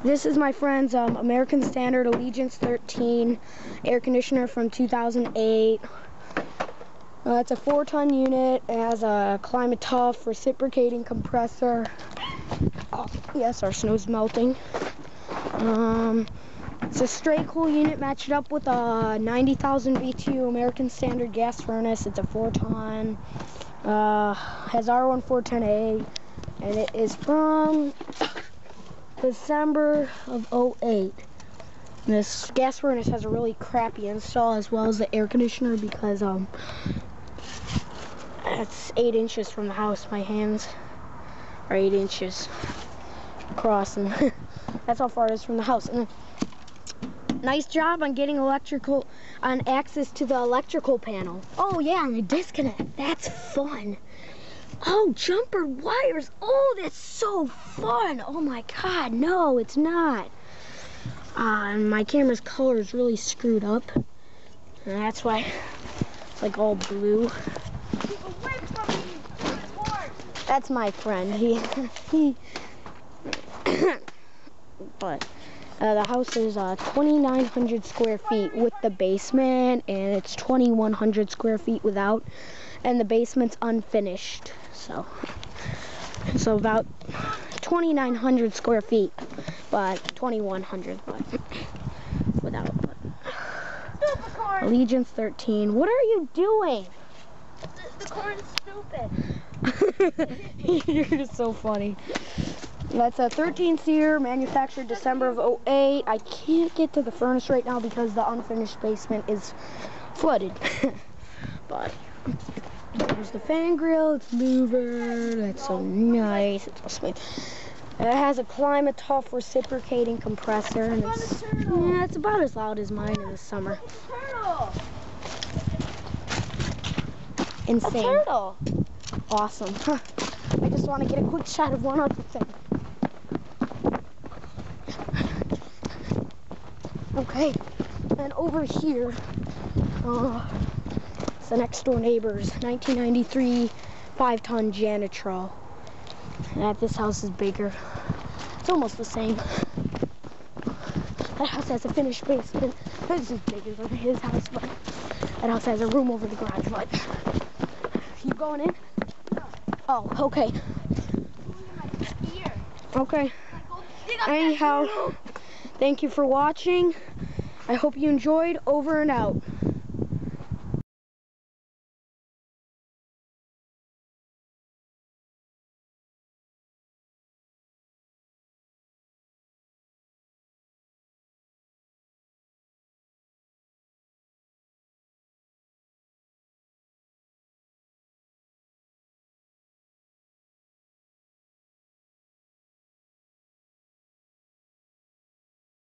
This is my friend's American Standard Allegiance 13 air conditioner from 2008. It's a 4-ton unit. It has a Climate Tough reciprocating compressor. Oh, yes, our snow's melting. It's a straight cool unit matched up with a 90,000 BTU American Standard gas furnace. It's a 4-ton. Has R-410A, and it is from December of '08. This gas furnace has a really crappy install as well as the air conditioner because it's 8 inches from the house. My hands are 8 inches across, and that's how far it is from the house. And nice job on getting access to the electrical panel. Oh yeah, and the disconnect. That's fun. Oh, jumper wires. Oh, that's so fun. Oh my God, no, it's not. My camera's color is really screwed up, and that's why it's like all blue. Keep away from me. That's my friend. But the house is 2,900 square feet with the basement, and it's 2,100 square feet without, and the basement's unfinished. So about 2,900 square feet, but 2,100 but without. But. Allegiance 13. What are you doing? The corn is stupid. You're just so funny. That's a 13 SEER, manufactured December of '08. I can't get to the furnace right now because the unfinished basement is flooded. But there's the fan grill. It's louvered. That's so nice. It's all smooth. It has a Climate Tough reciprocating compressor, and it's about as loud as mine in the summer. Insane. A turtle. Awesome. Huh. I just want to get a quick shot of one other thing. Okay, and over here, it's the next door neighbor's 1993 5-ton Janitro. And this house is bigger. It's almost the same. That house has a finished basement. This is bigger than his house, but that house has a room over the garage. But you going in? No. Oh, okay. Okay. Anyhow, thank you for watching. I hope you enjoyed. Over and out.